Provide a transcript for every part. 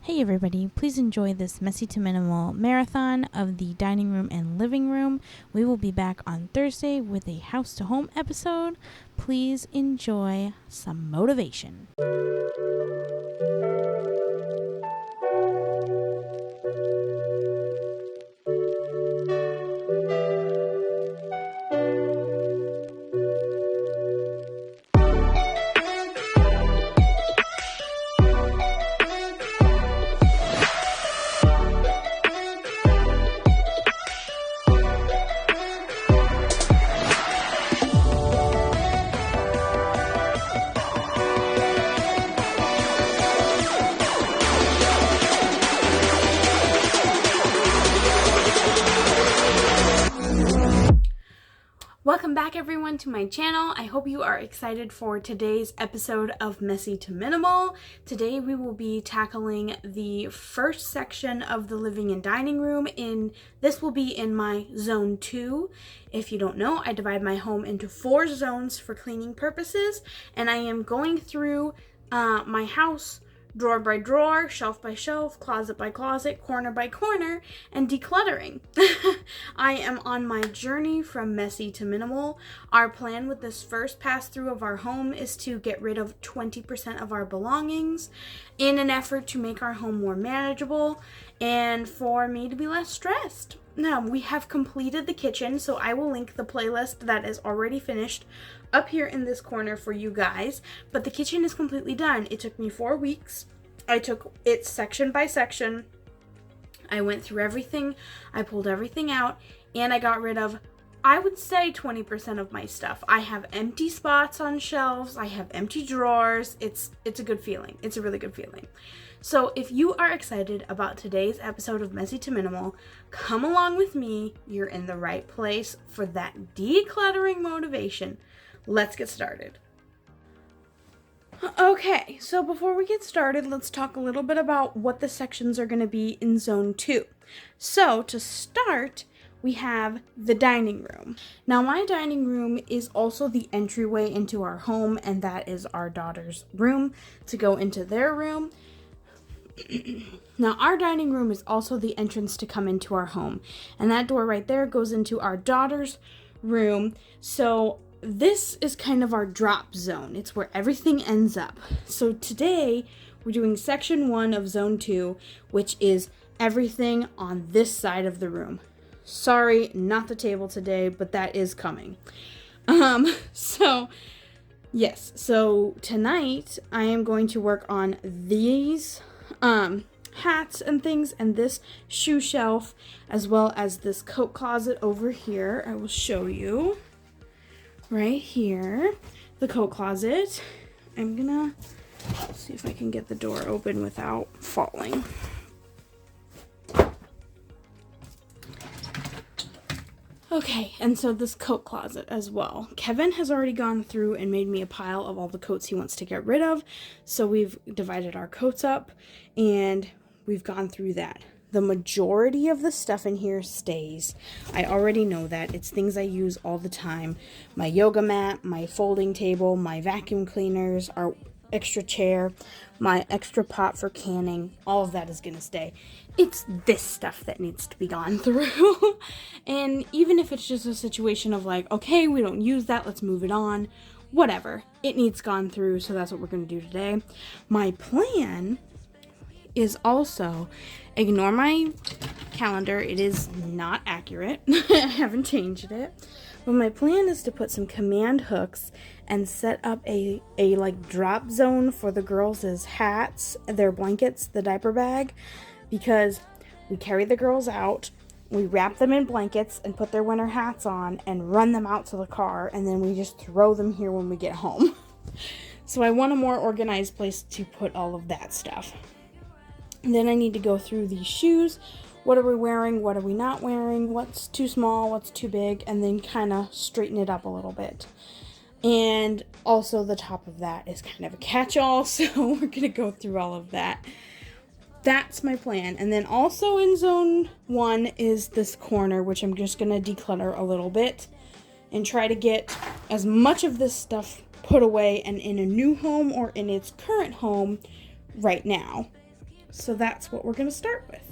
Hey everybody, please enjoy this Messy to Minimal marathon of the dining room and living room. We will be back on Thursday with a house to home episode. Please enjoy some motivation. Welcome back everyone to my channel. I hope you are excited for today's episode of Messy to Minimal. Today we will be tackling the first section of the living and dining room. This will be in my zone 2. If you don't know, I divide my home into 4 zones for cleaning purposes, and I am going through my house drawer by drawer, shelf by shelf, closet by closet, corner by corner, and decluttering. I am on my journey from messy to minimal. Our plan with this first pass through of our home is to get rid of 20% of our belongings in an effort to make our home more manageable and for me to be less stressed. Now, we have completed the kitchen, so I will link the playlist that is already finished up here in this corner for you guys, but the kitchen is completely done. It took me 4 weeks. I took it section by section. I went through everything. I pulled everything out, and I got rid of, I would say, 20% of my stuff. I have empty spots on shelves. I have empty drawers. It's a good feeling. It's a really good feeling. So if you are excited about today's episode of Messy to Minimal, come along with me. You're in the right place for that decluttering motivation. Let's get started. Okay, so before we get started, let's talk a little bit about what the sections are going to be in Zone 2. So to start, we have the dining room. Now, my dining room is also the entryway into our home, and that is our daughter's room to go into their room. Now, our dining room is also the entrance to come into our home, and that door right there goes into our daughter's room. So this is kind of our drop zone. It's where everything ends up. So today we're doing section 1 of zone 2, which is everything on this side of the room. Sorry, not the table today, but that is coming. So tonight I am going to work on these hats and things, and this shoe shelf, as well as this coat closet over here. I will show you right here, the coat closet. I'm gonna see if I can get the door open without falling. Okay, and so this coat closet as well. Kevin has already gone through and made me a pile of all the coats he wants to get rid of. So we've divided our coats up and we've gone through that. The majority of the stuff in here stays. I already know that. It's things I use all the time. My yoga mat, my folding table, my vacuum cleaners, our extra chair, my extra pot for canning. All of that is going to stay. It's this stuff that needs to be gone through. And even if it's just a situation of like, okay, we don't use that, let's move it on. Whatever. It needs gone through, so that's what we're going to do today. My plan is also, ignore my calendar, it is not accurate. I haven't changed it. But my plan is to put some command hooks and set up a like drop zone for the girls' hats, their blankets, the diaper bag, because we carry the girls out, we wrap them in blankets and put their winter hats on and run them out to the car, and then we just throw them here when we get home. So I want a more organized place to put all of that stuff. And then I need to go through these shoes. What are we wearing? What are we not wearing? What's too small? What's too big? And then kind of straighten it up a little bit. And also the top of that is kind of a catch-all, so we're going to go through all of that. That's my plan. And then also in zone 1 is this corner, which I'm just going to declutter a little bit and try to get as much of this stuff put away and in a new home or in its current home right now. So that's what we're going to start with.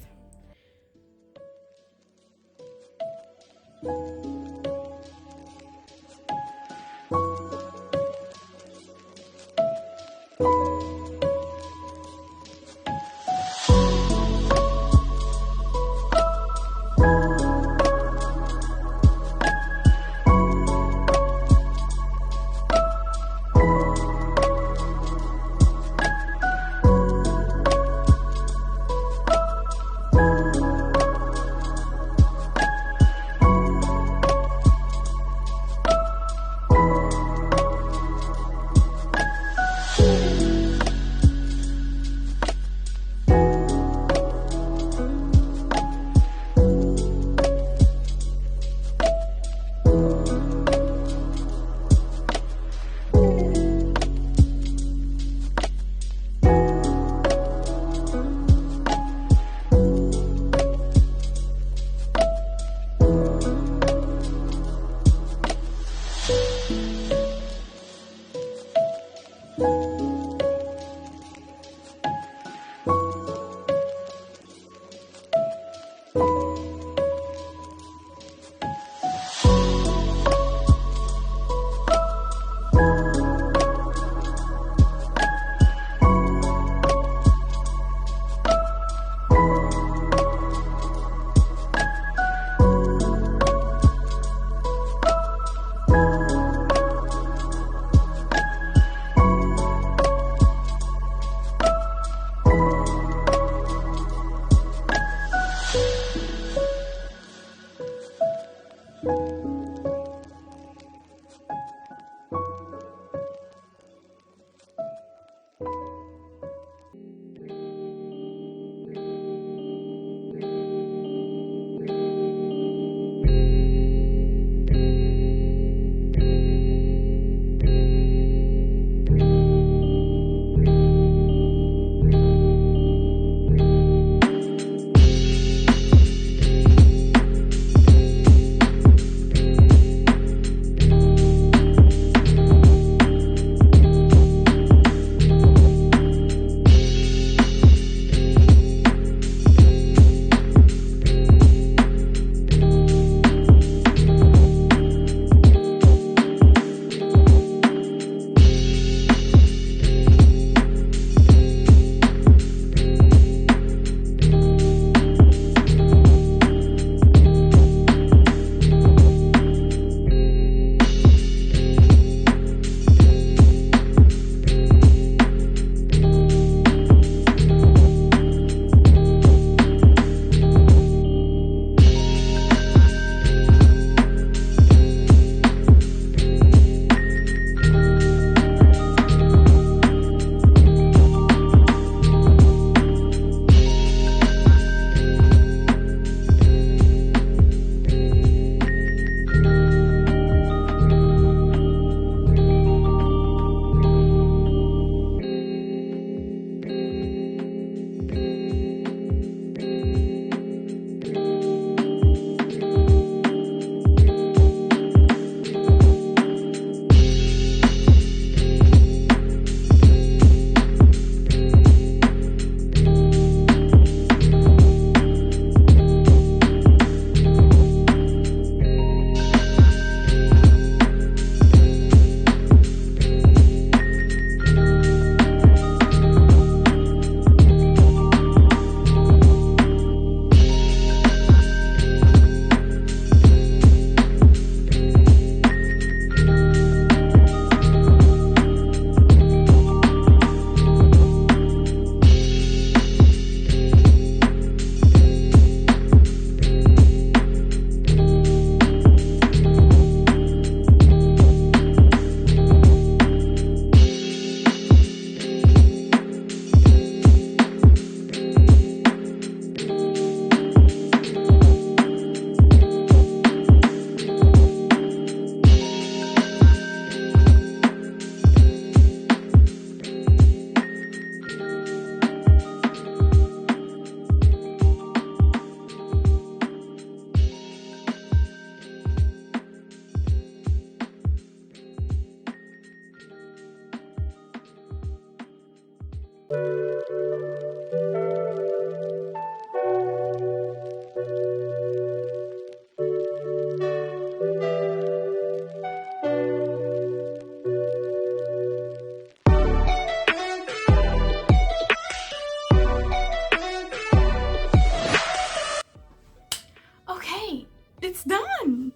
done.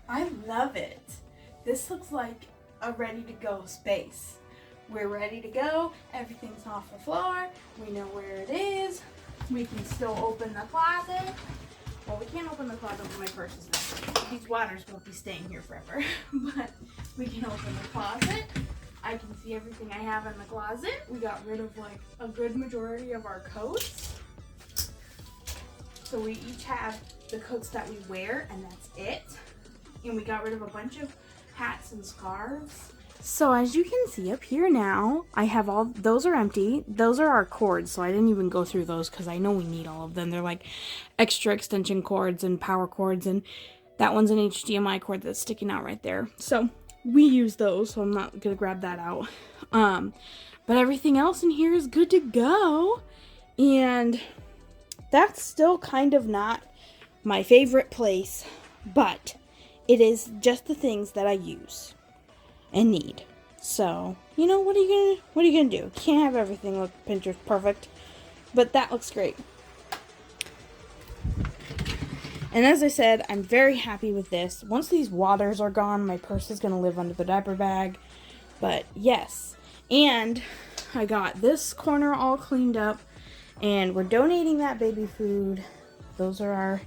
I love it. This looks like a ready to go space. We're ready to go. Everything's off the floor. We know where it is. We can still open the closet. Well, we can't open the closet when my purse is not. These waters won't be staying here forever. But we can open the closet. I can see everything I have in the closet. We got rid of like a good majority of our coats. So we each have the coats that we wear, and that's it. And we got rid of a bunch of hats and scarves. So as you can see up here now, I have all, those are empty. Those are our cords, so I didn't even go through those because I know we need all of them. They're like extra extension cords and power cords, and that one's an HDMI cord that's sticking out right there. So we use those, so I'm not gonna grab that out. But everything else in here is good to go. And that's still kind of not my favorite place, but it is just the things that I use and need. So, you know, what are you gonna do? Can't have everything look Pinterest perfect, but that looks great. And as I said, I'm very happy with this. Once these waters are gone, my purse is gonna live under the diaper bag. But yes, and I got this corner all cleaned up, and we're donating that baby food. Those are our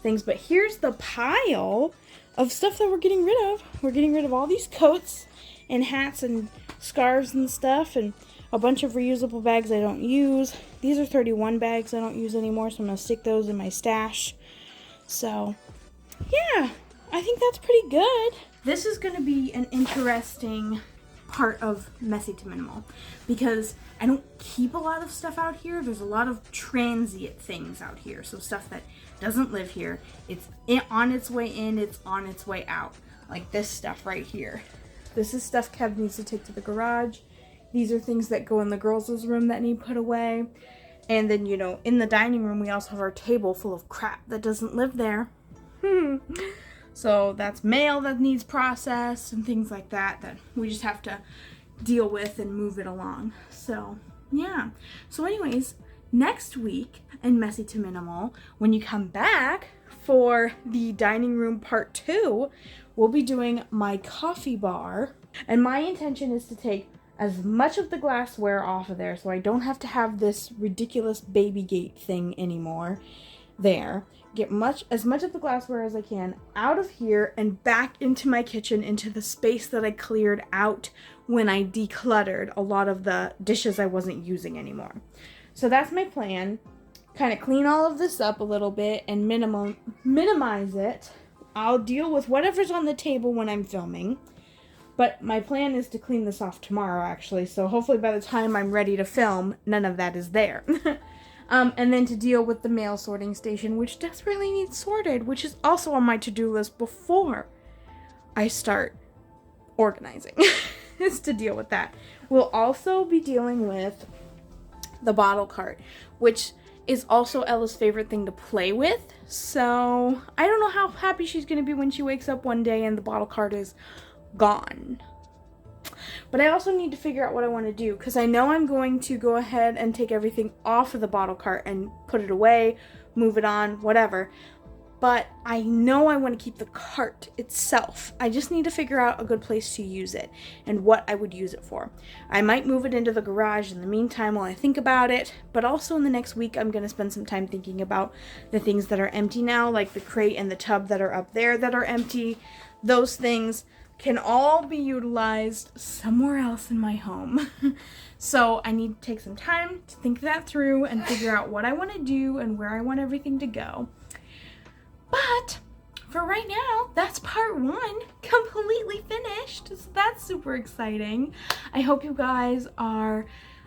things. But here's the pile of stuff that we're getting rid of. We're getting rid of all these coats and hats and scarves and stuff, and a bunch of reusable bags I don't use. These are 31 bags I don't use anymore, so I'm going to stick those in my stash. So, yeah, I think that's pretty good. This is going to be an interesting part of Messy to Minimal because I don't keep a lot of stuff out here. There's a lot of transient things out here, so stuff that doesn't live here. It's on its way in, it's on its way out. Like this stuff right here. This is stuff Kev needs to take to the garage. These are things that go in the girls' room that need put away. And then, you know, in the dining room, we also have our table full of crap that doesn't live there. So that's mail that needs processed and things like that that we just have to deal with and move it along. So, yeah. So anyways, next week in Messy to Minimal, when you come back for the dining room part 2, we'll be doing my coffee bar. And my intention is to take as much of the glassware off of there so I don't have to have this ridiculous baby gate thing anymore there. Get as much of the glassware as I can out of here and back into my kitchen, into the space that I cleared out when I decluttered a lot of the dishes I wasn't using anymore. So that's my plan. Kind of clean all of this up a little bit and minimize it. I'll deal with whatever's on the table when I'm filming. But my plan is to clean this off tomorrow, actually. So hopefully by the time I'm ready to film, none of that is there. And then to deal with the mail sorting station, which desperately needs sorted, which is also on my to-do list before I start organizing, is to deal with that. We'll also be dealing with the bottle cart, which is also Ella's favorite thing to play with. So I don't know how happy she's going to be when she wakes up one day and the bottle cart is gone. But I also need to figure out what I want to do, because I know I'm going to go ahead and take everything off of the bottle cart and put it away, move it on, whatever. But I know I want to keep the cart itself. I just need to figure out a good place to use it and what I would use it for. I might move it into the garage in the meantime while I think about it, but also in the next week I'm going to spend some time thinking about the things that are empty now, like the crate and the tub that are up there that are empty. Those things can all be utilized somewhere else in my home. So I need to take some time to think that through and figure out what I want to do and where I want everything to go. But for right now, that's part 1 completely finished. So that's super exciting. I hope you guys are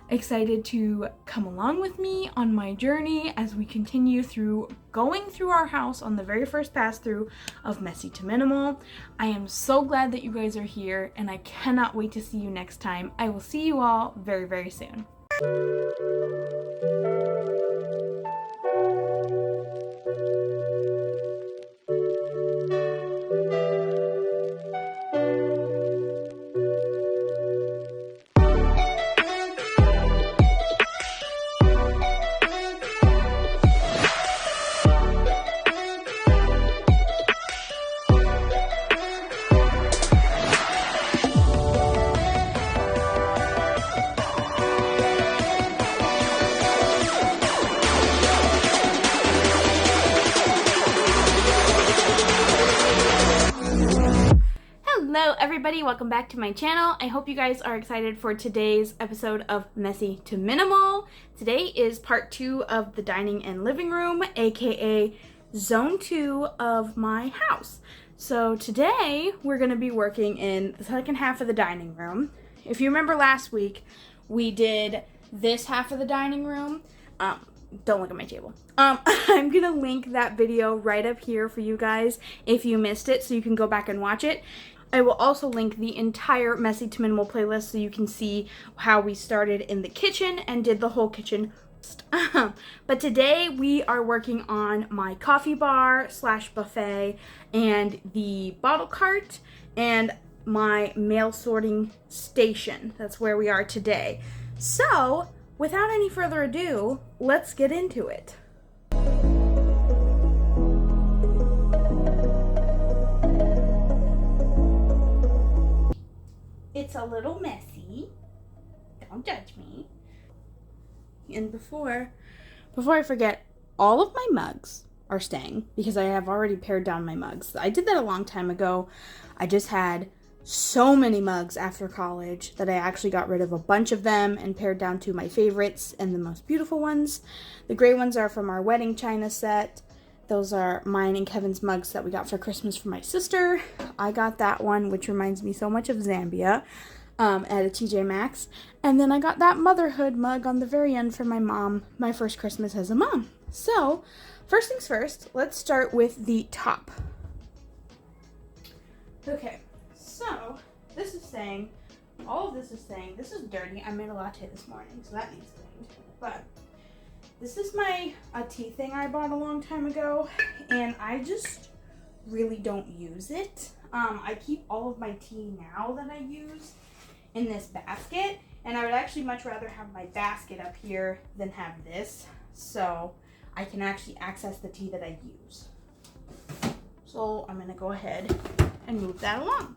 excited to come along with me on my journey as we continue through going through our house on the very first pass through of Messy to Minimal. I am so glad that you guys are here, and I cannot wait to see you next time. I will see you all very, very soon. everybody, welcome back to my channel. I hope you guys are excited for today's episode of Messy to Minimal. Today is part 2 of the dining and living room, aka zone 2 of my house. So today we're going to be working in the second half of the dining room. If you remember last week, we did this half of the dining room. Don't look at my table. I'm gonna link that video right up here for you guys if you missed it, so you can go back and watch it. I will also link the entire Messy to Minimal playlist so you can see how we started in the kitchen and did the whole kitchen. But today we are working on my coffee bar / buffet and the bottle cart and my mail sorting station. That's where we are today. So, without any further ado, let's get into it. It's a little messy. Don't judge me. And before I forget, all of my mugs are staying because I have already pared down my mugs. I did that a long time ago. I just had so many mugs after college that I actually got rid of a bunch of them and pared down to my favorites and the most beautiful ones. The gray ones are from our wedding china set. Those are mine and Kevin's mugs that we got for Christmas for my sister. I got that one, which reminds me so much of Zambia, at a TJ Maxx. And then I got that motherhood mug on the very end for my mom, my first Christmas as a mom. So, first things first, let's start with the top. Okay. So, this is staying, all of this is staying. This is dirty. I made a latte this morning, so that needs cleaned. But this is a tea thing I bought a long time ago, and I just really don't use it. I keep all of my tea now that I use in this basket, and I would actually much rather have my basket up here than have this, so I can actually access the tea that I use. So I'm going to go ahead and move that along.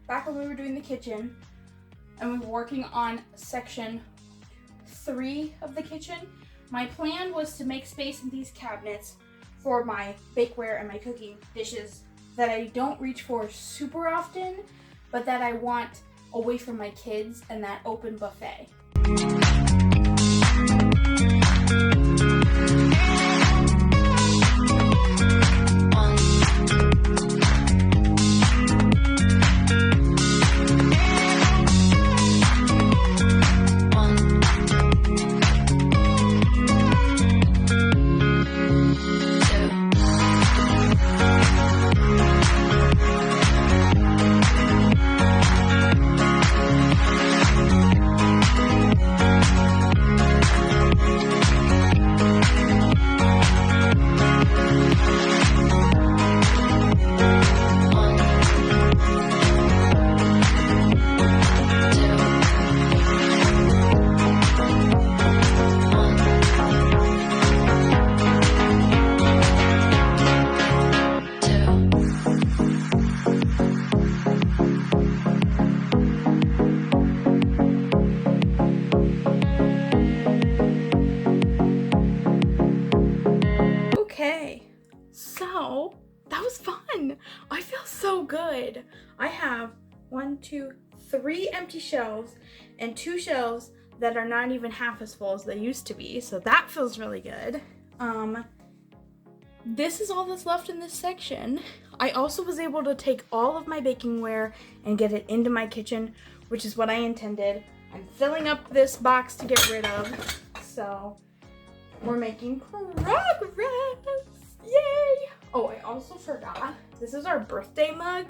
Back when we were doing the kitchen and we were working on section 3 of the kitchen, my plan was to make space in these cabinets for my bakeware and my cooking dishes that I don't reach for super often, but that I want away from my kids and that open buffet. good. I have 1, 2, 3 empty shelves, and 2 shelves that are not even half as full as they used to be. So that feels really good. This is all that's left in this section. I also was able to take all of my bakingware and get it into my kitchen, which is what I intended. I'm filling up this box to get rid of. So we're making progress. Yay! Oh, I also forgot. This is our birthday mug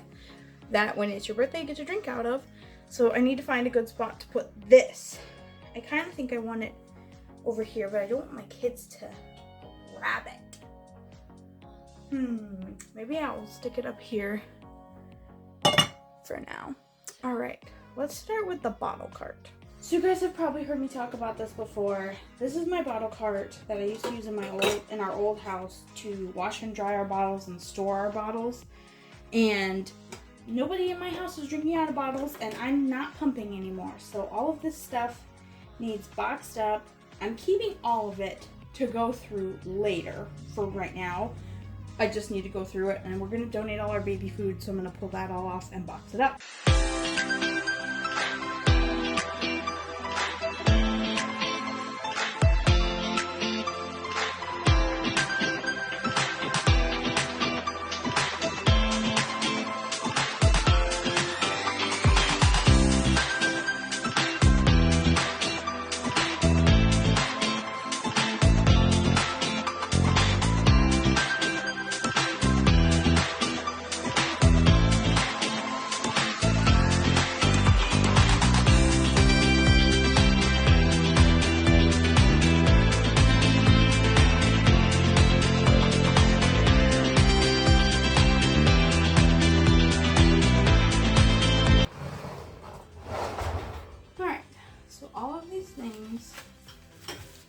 that when it's your birthday, you get to drink out of. So I need to find a good spot to put this. I kind of think I want it over here, but I don't want my kids to grab it. Maybe I'll stick it up here for now. All right, let's start with the bottle cart. So you guys have probably heard me talk about this before. This is my bottle cart that I used to use in our old house to wash and dry our bottles and store our bottles. And nobody in my house is drinking out of bottles, and I'm not pumping anymore. So all of this stuff needs boxed up. I'm keeping all of it to go through later. For right now, I just need to go through it, and we're going to donate all our baby food, so I'm going to pull that all off and box it up.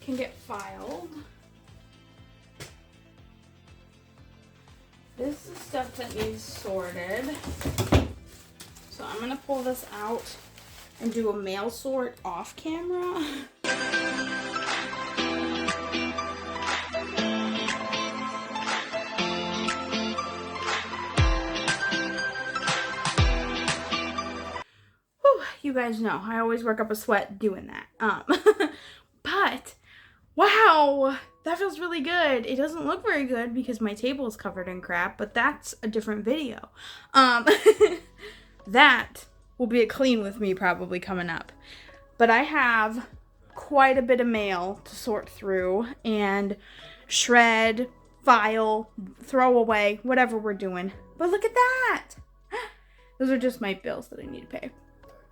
Can get filed. This is stuff that needs sorted. So I'm gonna pull this out and do a mail sort off camera. Whew, you guys know I always work up a sweat doing that. But wow, that feels really good. It doesn't look very good because my table is covered in crap, but that's a different video. That will be a clean with me probably coming up. But I have quite a bit of mail to sort through and shred, file, throw away, whatever we're doing. But look at that. Those are just my bills that I need to pay.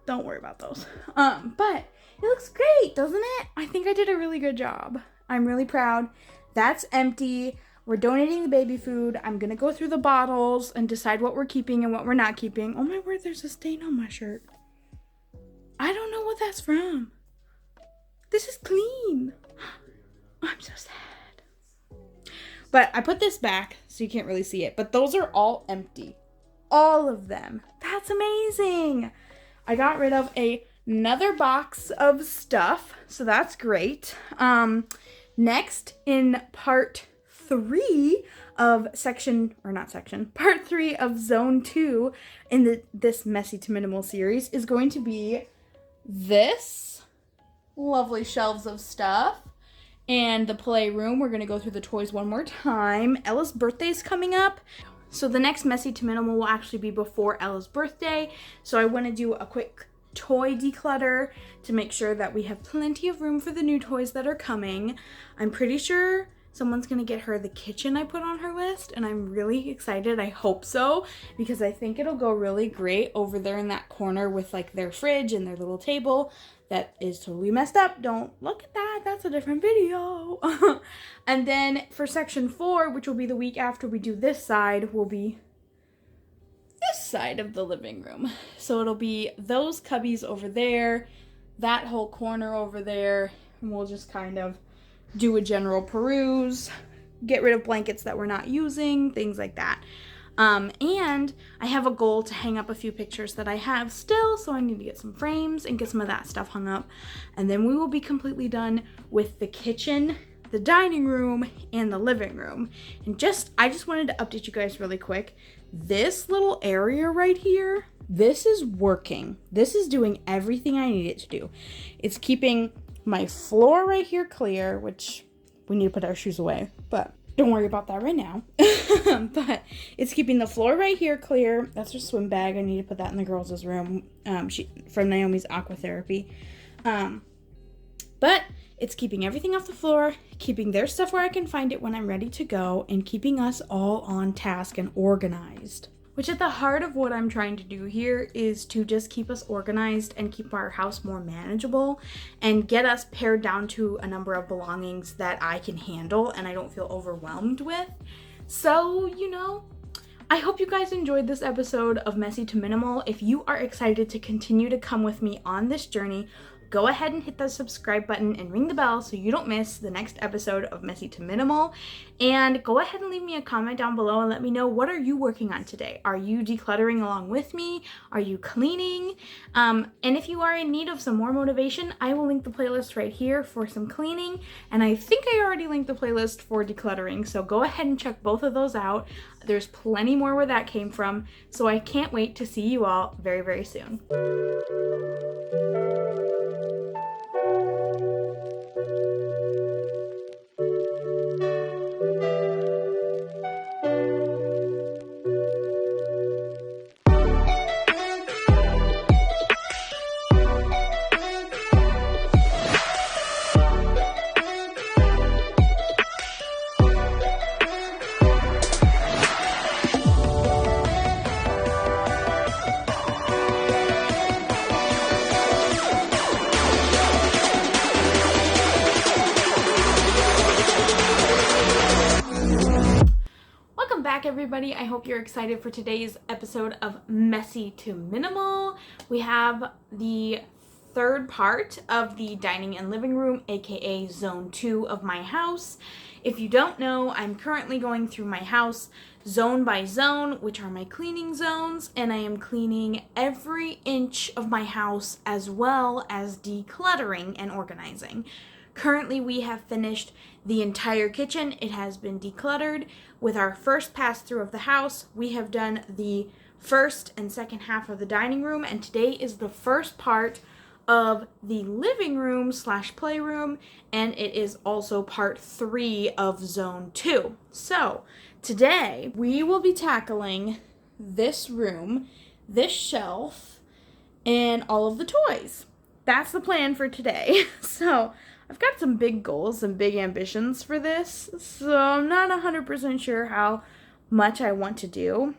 Don't worry about those. But it looks great, doesn't it? I think I did a really good job. I'm really proud. That's empty. We're donating the baby food. I'm going to go through the bottles and decide what we're keeping and what we're not keeping. Oh my word, there's a stain on my shirt. I don't know what that's from. This is clean. I'm so sad. But I put this back so you can't really see it. But those are all empty. All of them. That's amazing. I got rid of another box of stuff, so that's great. Next, in part 3 of part 3 of Zone 2 in this Messy to Minimal series is going to be this lovely shelves of stuff and the playroom. We're going to go through the toys one more time. Ella's birthday is coming up. So the next Messy to Minimal will actually be before Ella's birthday. So I want to do a quick toy declutter to make sure that we have plenty of room for the new toys that are coming. I'm pretty sure someone's going to get her the kitchen I put on her list, and I'm really excited. I hope so, because I think it'll go really great over there in that corner with like their fridge and their little table that is totally messed up. Don't look at that. That's a different video. And then for section 4, which will be the week after we do this side, will be this side of the living room. So it'll be those cubbies over there, that whole corner over there, and we'll just kind of do a general peruse, get rid of blankets that we're not using, things like that. And I have a goal to hang up a few pictures that I have still, so I need to get some frames and get some of that stuff hung up. And then we will be completely done with the kitchen the dining room, and the living room. And I just wanted to update you guys really quick. This little area right here, this is working. This is doing everything I need it to do. It's keeping my floor right here clear, which we need to put our shoes away, but don't worry about that right now. But it's keeping the floor right here clear. That's her swim bag. I need to put that in the girls' room from Naomi's aqua therapy. But it's keeping everything off the floor, keeping their stuff where I can find it when I'm ready to go, and keeping us all on task and organized. Which at the heart of what I'm trying to do here is to just keep us organized and keep our house more manageable and get us pared down to a number of belongings that I can handle and I don't feel overwhelmed with. So, I hope you guys enjoyed this episode of Messy to Minimal. If you are excited to continue to come with me on this journey, go ahead and hit the subscribe button and ring the bell so you don't miss the next episode of Messy to Minimal. And go ahead and leave me a comment down below and let me know, what are you working on today? Are you decluttering along with me? Are you cleaning? And if you are in need of some more motivation, I will link the playlist right here for some cleaning. And I think I already linked the playlist for decluttering, so go ahead and check both of those out. There's plenty more where that came from, so I can't wait to see you all very, very soon. Everybody, I hope you're excited for today's episode of Messy to Minimal. We have the third part of the dining and living room, aka zone 2 of my house. If you don't know, I'm currently going through my house zone by zone, which are my cleaning zones, and I am cleaning every inch of my house as well as decluttering and organizing. Currently, we have finished the entire kitchen. It has been decluttered. With our first pass through of the house, we have done the first and second half of the dining room, and today is the first part of the living room / playroom, and it is also part 3 of zone 2. So today we will be tackling this room, this shelf, and all of the toys. That's the plan for today. So I've got some big goals and big ambitions for this, so I'm not 100% sure how much I want to do.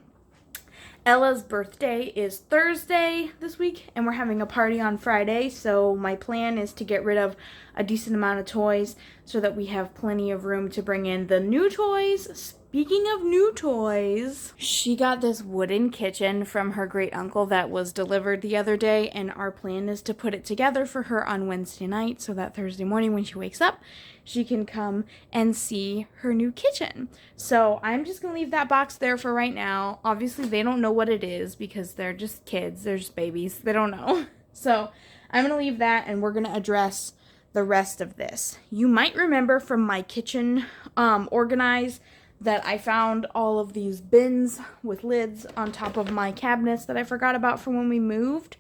Ella's birthday is Thursday this week, and we're having a party on Friday, so my plan is to get rid of a decent amount of toys so that we have plenty of room to bring in the new toys. Speaking of new toys, she got this wooden kitchen from her great uncle that was delivered the other day, and our plan is to put it together for her on Wednesday night so that Thursday morning when she wakes up, she can come and see her new kitchen. So I'm just going to leave that box there for right now. Obviously, they don't know what it is because they're just kids. They're just babies. They don't know. So I'm going to leave that, and we're going to address the rest of this. You might remember from my kitchen organize that I found all of these bins with lids on top of my cabinets that I forgot about from when we moved.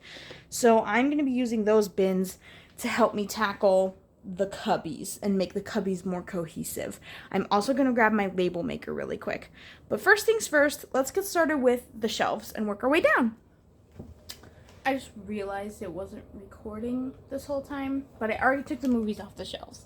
So I'm going to be using those bins to help me tackle the cubbies and make the cubbies more cohesive. I'm also going to grab my label maker really quick. But first things first, let's get started with the shelves and work our way down. I just realized it wasn't recording this whole time, but I already took the movies off the shelves.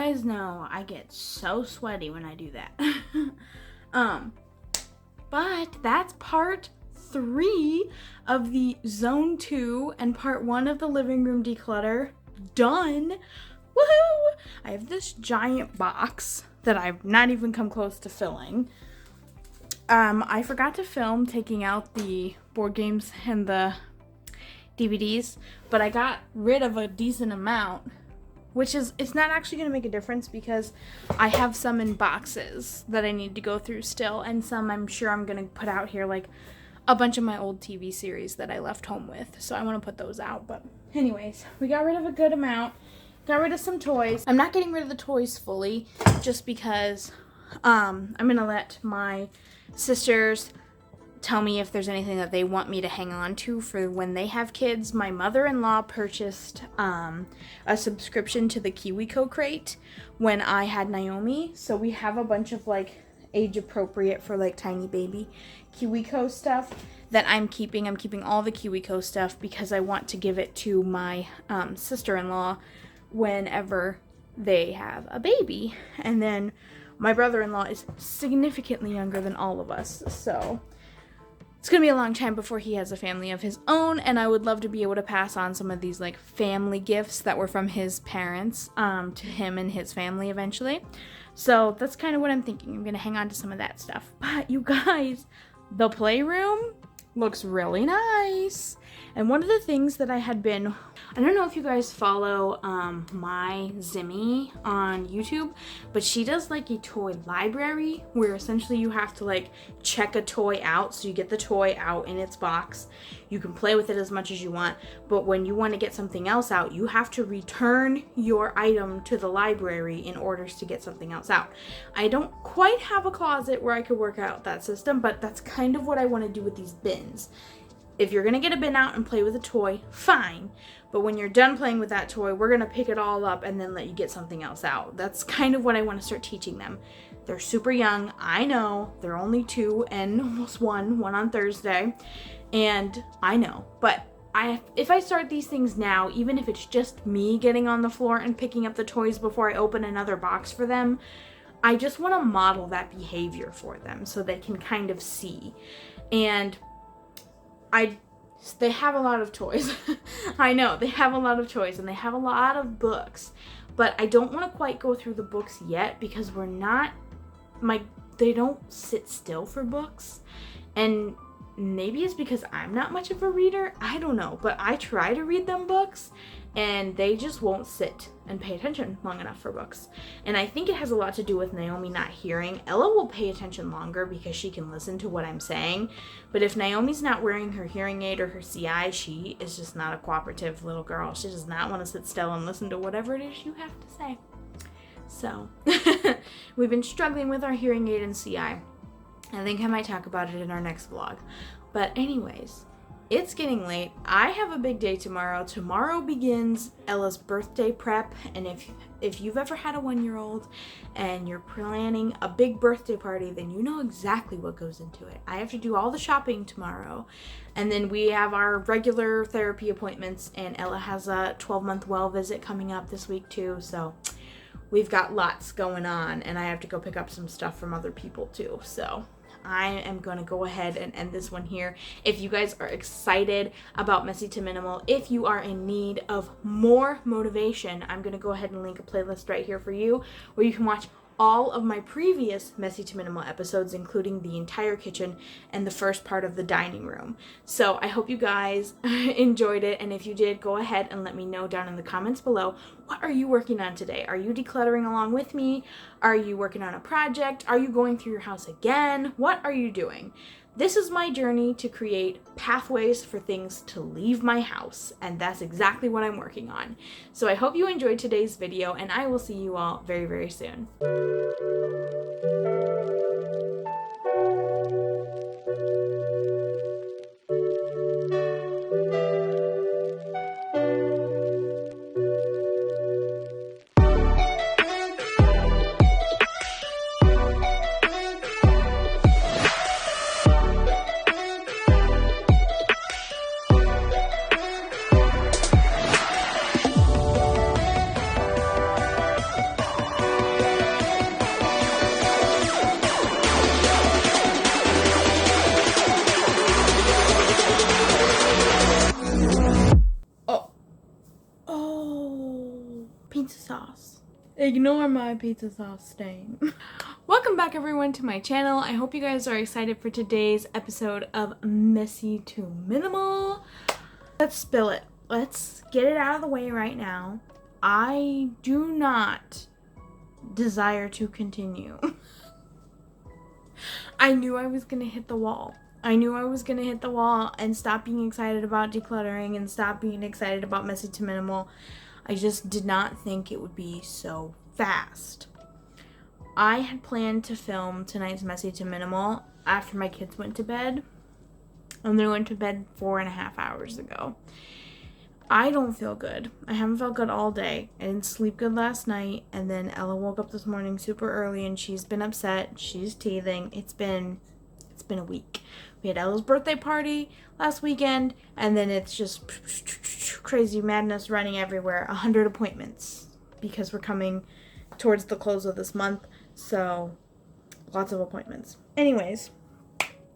guys know I get so sweaty when I do that. But that's part 3 of the Zone 2 and part 1 of the living room declutter done. Woohoo! I have this giant box that I've not even come close to filling. I forgot to film taking out the board games and the DVDs, but I got rid of a decent amount, which is, it's not actually going to make a difference because I have some in boxes that I need to go through still, and some I'm sure I'm going to put out here, like a bunch of my old TV series that I left home with, so I want to put those out. But anyways, we got rid of a good amount, got rid of some toys. I'm not getting rid of the toys fully just because I'm going to let my sisters tell me if there's anything that they want me to hang on to for when they have kids. My mother-in-law purchased a subscription to the KiwiCo crate when I had Naomi, so we have a bunch of like age appropriate for like tiny baby KiwiCo stuff that I'm keeping. I'm keeping all the KiwiCo stuff because I want to give it to my sister-in-law whenever they have a baby. And then my brother-in-law is significantly younger than all of us, so it's gonna be a long time before he has a family of his own, and I would love to be able to pass on some of these like family gifts that were from his parents to him and his family eventually. So that's kind of what I'm thinking. I'm gonna hang on to some of that stuff. But you guys, the playroom looks really nice. And one of the things that I had been, I don't know if you guys follow my Zimmy on YouTube, but she does like a toy library where essentially you have to like check a toy out. So you get the toy out in its box. You can play with it as much as you want, but when you want to get something else out, you have to return your item to the library in order to get something else out. I don't quite have a closet where I could work out that system, but that's kind of what I want to do with these bins. If you're going to get a bin out and play with a toy, fine. But when you're done playing with that toy, we're going to pick it all up and then let you get something else out. That's kind of what I want to start teaching them. They're super young. I know. They're only 2 and almost 1 on Thursday. And I know. But if I start these things now, even if it's just me getting on the floor and picking up the toys before I open another box for them, I just want to model that behavior for them so they can kind of see. And they have a lot of toys. I know, they have a lot of toys and they have a lot of books, but I don't want to quite go through the books yet because they don't sit still for books. And maybe it's because I'm not much of a reader. I don't know, but I try to read them books and they just won't sit and pay attention long enough for books. And I think it has a lot to do with Naomi not hearing. Ella will pay attention longer because she can listen to what I'm saying. But if Naomi's not wearing her hearing aid or her CI, she is just not a cooperative little girl. She does not want to sit still and listen to whatever it is you have to say. So we've been struggling with our hearing aid and CI. I think I might talk about it in our next vlog. But anyways, it's getting late. I have a big day tomorrow. Tomorrow begins Ella's birthday prep, and if you've ever had a 1-year-old and you're planning a big birthday party, then you know exactly what goes into it. I have to do all the shopping tomorrow, and then we have our regular therapy appointments, and Ella has a 12-month well visit coming up this week too, so we've got lots going on, and I have to go pick up some stuff from other people too, so I am going to go ahead and end this one here. If you guys are excited about Messy to Minimal, if you are in need of more motivation, I'm going to go ahead and link a playlist right here for you where you can watch all of my previous Messy to Minimal episodes, including the entire kitchen and the first part of the dining room. So I hope you guys enjoyed it, and if you did, go ahead and let me know down in the comments below, what are you working on today? Are you decluttering along with me? Are you working on a project? Are you going through your house again? What are you doing? This is my journey to create pathways for things to leave my house, and that's exactly what I'm working on. So I hope you enjoyed today's video, and I will see you all very, very soon. pizza sauce. Ignore my pizza sauce stain. Welcome back everyone to my channel. I hope you guys are excited for today's episode of Messy to Minimal. Let's spill it. Let's get it out of the way right now. I do not desire to continue. I knew I was gonna hit the wall. I knew I was gonna hit the wall and stop being excited about decluttering and stop being excited about Messy to Minimal. I just did not think it would be so fast. I had planned to film tonight's Messy to Minimal after my kids went to bed. And they went to bed 4.5 hours ago. I don't feel good. I haven't felt good all day. I didn't sleep good last night. And then Ella woke up this morning super early and she's been upset. She's teething. It's been a week. We had Ella's birthday party last weekend. And then it's just crazy madness running everywhere. 100 appointments. Because we're coming towards the close of this month. So lots of appointments. Anyways,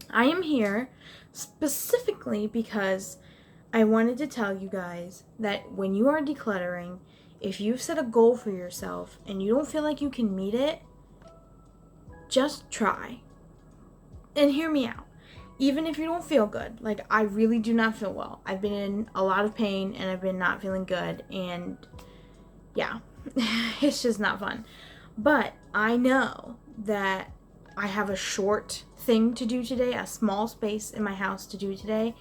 I am here specifically because I wanted to tell you guys that when you are decluttering, if you've set a goal for yourself and you don't feel like you can meet it, just try. And hear me out. Even if you don't feel good, like I really do not feel well. I've been in a lot of pain and I've been not feeling good, and yeah, it's just not fun. But I know that I have a short thing to do today, a small space in my house to do today.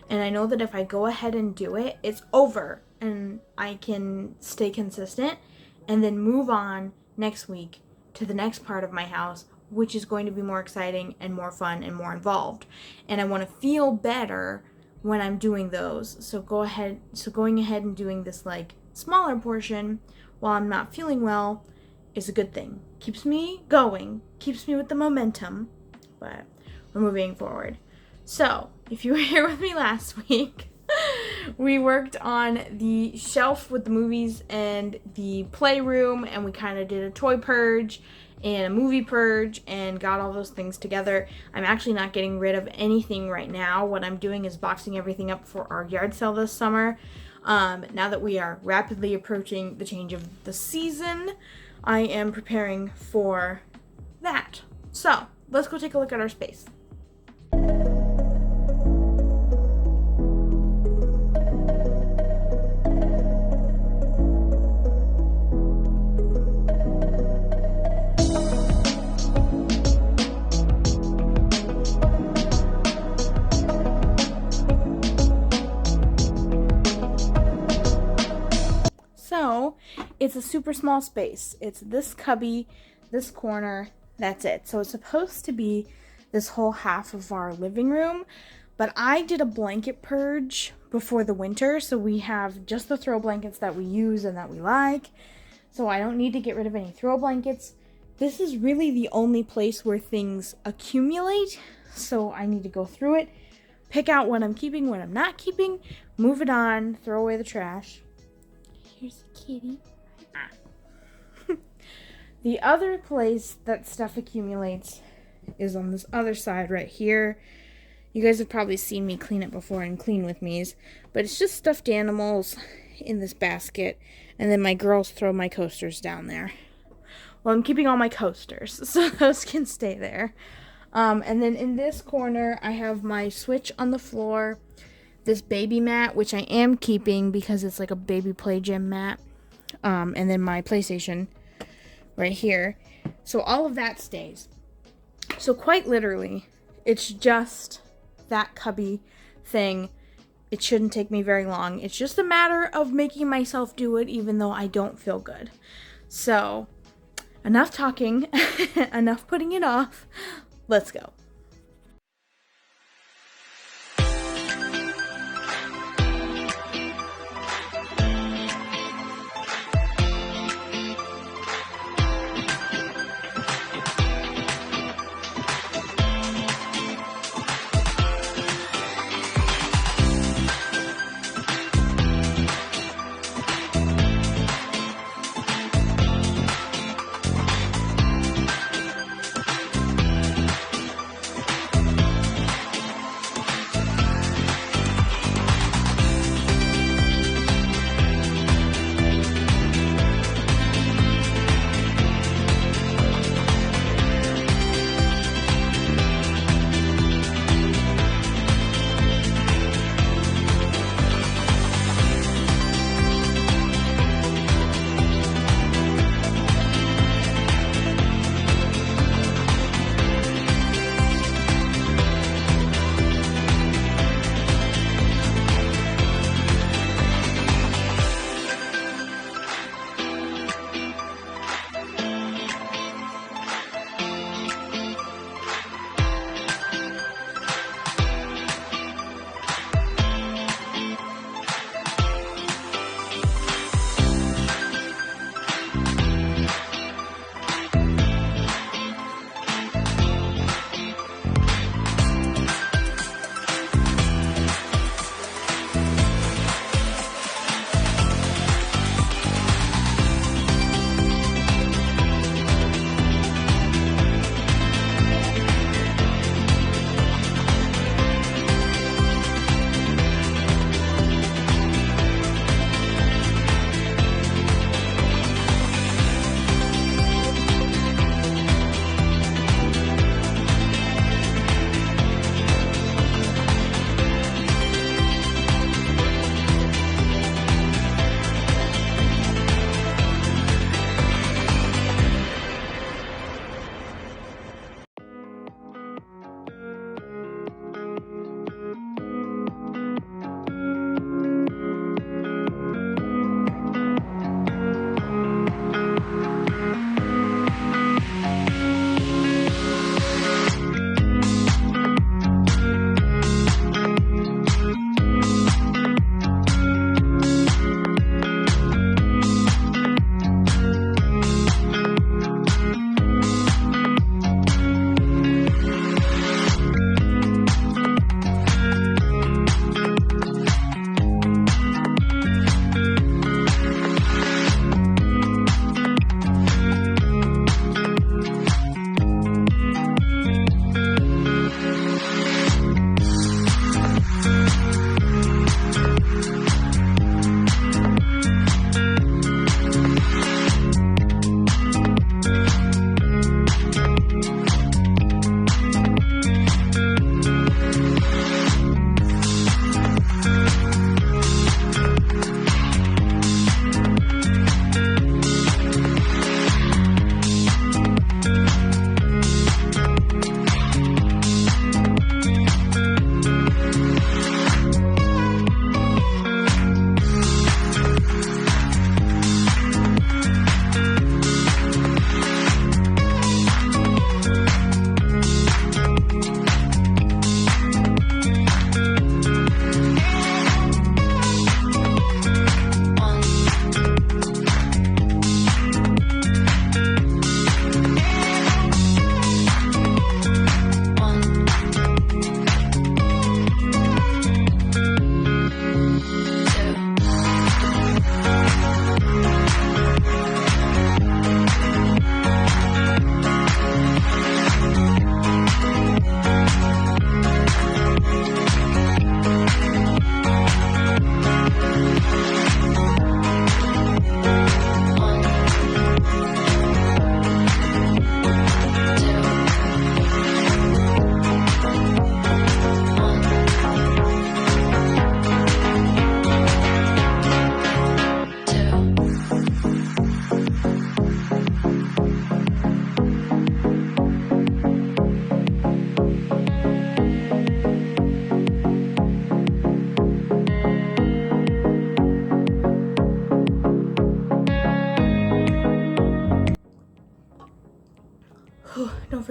And I know that if I go ahead and do it, it's over and I can stay consistent and then move on next week to the next part of my house, which is going to be more exciting and more fun and more involved. And I want to feel better when I'm doing those. So going ahead and doing this like smaller portion while I'm not feeling well is a good thing. Keeps me going, keeps me with the momentum, but we're moving forward. So, if you were here with me last week, we worked on the shelf with the movies and the playroom, and we kind of did a toy purge and a movie purge and got all those things together. I'm actually not getting rid of anything right now. What I'm doing is boxing everything up for our yard sale this summer. Now that we are rapidly approaching the change of the season, I am preparing for that. So, let's go take a look at our space. So, it's a super small space. It's this cubby, this corner, that's it. So it's supposed to be this whole half of our living room, but I did a blanket purge before the winter, so we have just the throw blankets that we use and that we like. So I don't need to get rid of any throw blankets. This is really the only place where things accumulate, so I need to go through it, pick out what I'm keeping, what I'm not keeping, move it on, throw away the trash. Here's a kitty. The other place that stuff accumulates is on this other side right here. You guys have probably seen me clean it before and clean with me's, but it's just stuffed animals in this basket, and then my girls throw my coasters down there. Well, I'm keeping all my coasters, so those can stay there. And then in this corner, I have my Switch on the floor, this baby mat, which I am keeping because it's like a baby play gym mat, and then my PlayStation right here. So all of that stays. So quite literally, it's just that cubby thing. It shouldn't take me very long. It's just a matter of making myself do it even though I don't feel good. So, enough talking, enough putting it off. Let's go.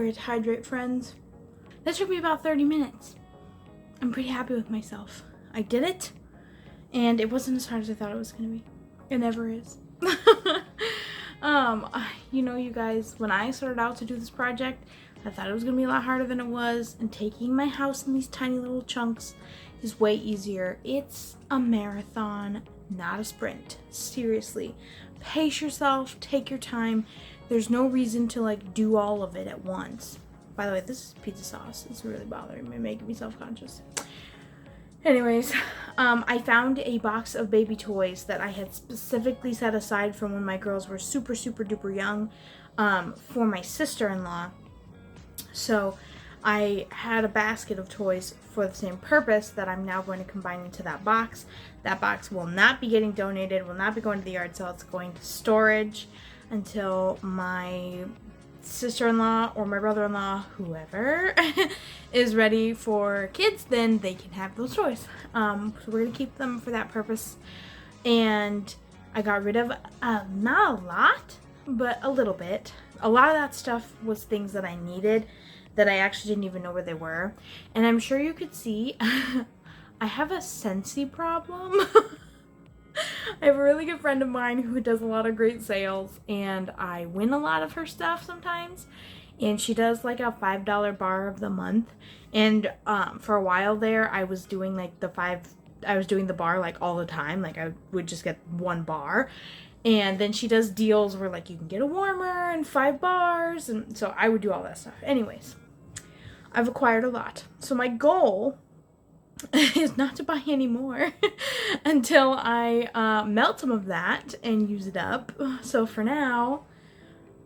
for it to hydrate, friends. That took me about 30 minutes. I'm pretty happy with myself. I did it, and it wasn't as hard as I thought it was going to be. It never is. You know, you guys, when I started out to do this project, I thought it was going to be a lot harder than it was, and taking my house in these tiny little chunks is way easier. It's a marathon, not a sprint. Seriously. Pace yourself, take your time. There's no reason to like do all of it at once. By the way, this is pizza sauce. It's really bothering me, making me self-conscious. Anyways, I found a box of baby toys that I had specifically set aside from when my girls were super, super duper young, for my sister-in-law. So I had a basket of toys for the same purpose that I'm now going to combine into that box. That box will not be getting donated, will not be going to the yard sale. It's going to storage until my sister-in-law or my brother-in-law, whoever, is ready for kids. Then they can have those toys. So we're going to keep them for that purpose. And I got rid of, not a lot, but a little bit. A lot of that stuff was things that I needed that I actually didn't even know where they were. And I'm sure you could see I have a Scentsy problem. I have a really good friend of mine who does a lot of great sales, and I win a lot of her stuff sometimes. And she does like a $5 bar of the month. And for a while there, I was doing like I was doing the bar like all the time. Like I would just get one bar. And then she does deals where like you can get a warmer and 5 bars. And so I would do all that stuff. Anyways, I've acquired a lot. So my goal is not to buy any more until I melt some of that and use it up. So for now,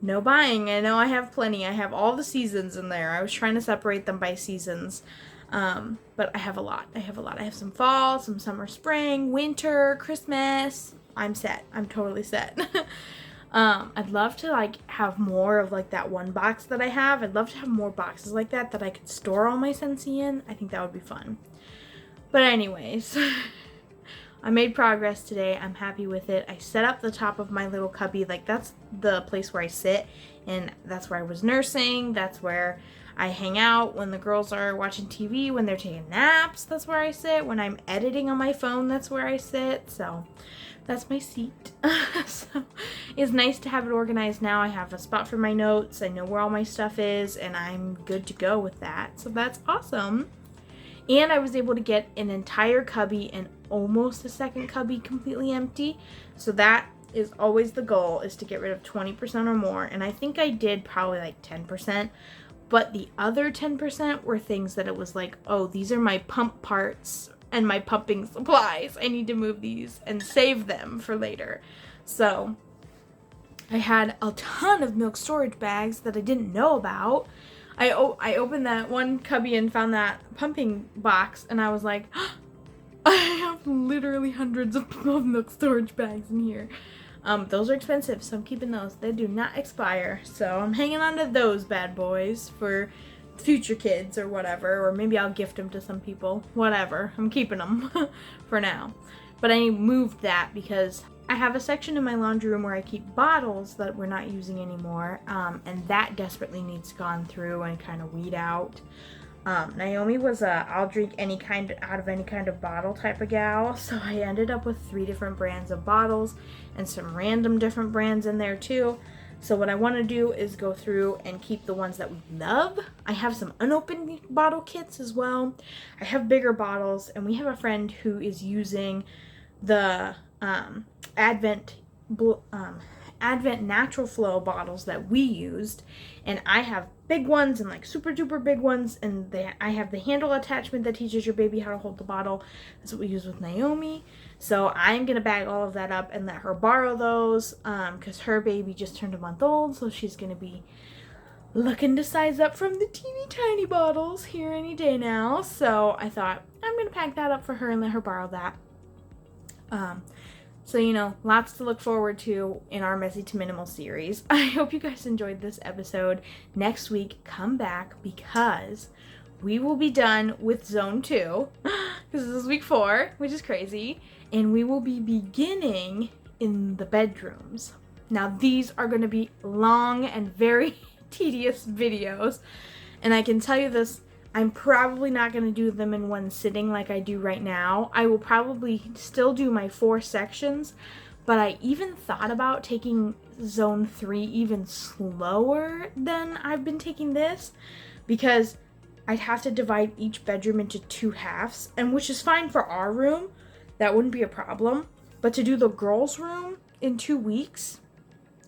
no buying. I know I have plenty. I have all the seasons in there. I was trying to separate them by seasons. But I have a lot. I have some fall, some summer, spring, winter, Christmas. I'm set. I'm totally set. I'd love to like have more of like that one box that I have. I'd love to have more boxes like that I could store all my Scentsy in. I think that would be fun. But anyways, I made progress today. I'm happy with it. I set up the top of my little cubby. Like that's the place where I sit, and that's where I was nursing. That's where I hang out when the girls are watching TV, when they're taking naps. That's where I sit. When I'm editing on my phone, that's where I sit. So that's my seat. So it's nice to have it organized now. I have a spot for my notes. I know where all my stuff is, and I'm good to go with that. So that's awesome. And I was able to get an entire cubby and almost a second cubby completely empty. So that is always the goal, is to get rid of 20% or more. And I think I did probably like 10%. But the other 10% were things that it was like, oh, these are my pump parts and my pumping supplies. I need to move these and save them for later. So I had a ton of milk storage bags that I didn't know about. I opened that one cubby and found that pumping box, and I was like, oh, I have literally hundreds of milk storage bags in here. Those are expensive, so I'm keeping those. They do not expire, so I'm hanging on to those bad boys for future kids or whatever, or maybe I'll gift them to some people. Whatever, I'm keeping them for now. But I moved that because I have a section in my laundry room where I keep bottles that we're not using anymore, and that desperately needs gone through and kind of weed out. Naomi was a I'll drink any kind out of any kind of bottle type of gal, so I ended up with 3 different brands of bottles and some random different brands in there too. So what I want to do is go through and keep the ones that we love. I have some unopened bottle kits as well. I have bigger bottles, and we have a friend who is using the Advent Natural Flow bottles that we used, and I have big ones and like super duper big ones, and I have the handle attachment that teaches your baby how to hold the bottle. That's what we use with Naomi. So I'm gonna bag all of that up and let her borrow those, because her baby just turned a month old, so she's gonna be looking to size up from the teeny tiny bottles here any day now. So I thought I'm gonna pack that up for her and let her borrow that. So, you know, lots to look forward to in our Messy to Minimal series. I hope you guys enjoyed this episode. Next week, come back because we will be done with Zone 2, because this is week 4, which is crazy, and we will be beginning in the bedrooms. Now, these are going to be long and very tedious videos. And I can tell you this, I'm probably not going to do them in one sitting like I do right now. I will probably still do my 4 sections, but I even thought about taking zone 3 even slower than I've been taking this, because I'd have to divide each bedroom into 2 halves, and which is fine for our room. That wouldn't be a problem. But to do the girls' room in 2 weeks,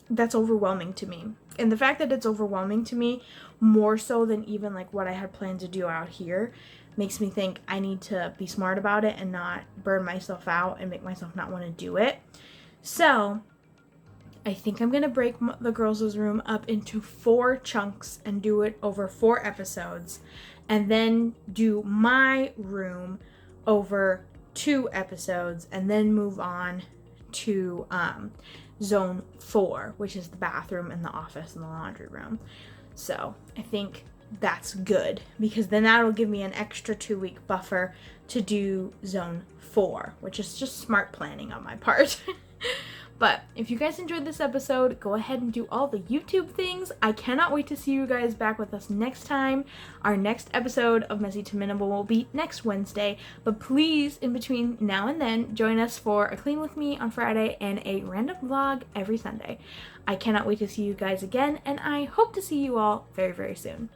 that's overwhelming to me. And the fact that it's overwhelming to me, more so than even like what I had planned to do out here, makes me think I need to be smart about it and not burn myself out and make myself not want to do it. So I think I'm going to break the girls' room up into 4 chunks and do it over 4 episodes. And then do my room over 2 episodes, and then move on to zone 4, which is the bathroom and the office and the laundry room. So I think that's good, because then that'll give me an extra 2-week buffer to do zone 4, which is just smart planning on my part. But if you guys enjoyed this episode, go ahead and do all the YouTube things. I cannot wait to see you guys back with us next time. Our next episode of Messy to Minimal will be next Wednesday. But please, in between now and then, join us for a clean with me on Friday and a random vlog every Sunday. I cannot wait to see you guys again, and I hope to see you all very, very soon.